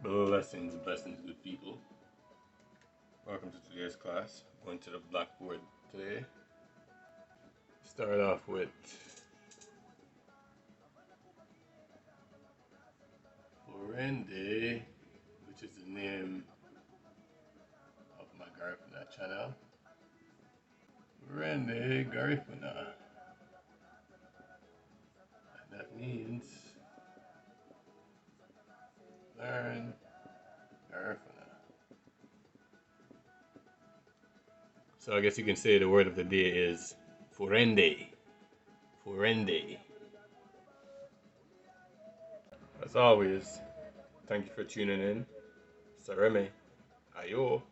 Blessings, blessings, good people. Welcome to today's class. Going to the blackboard today. Start off with Furendei, which is the name of my Garifuna channel. Furendei Garifuna. And that means learn Garifuna. So I guess you can say the word of the day is Furendei. Furendei. As always, thank you for tuning in. Sareme. Ayo.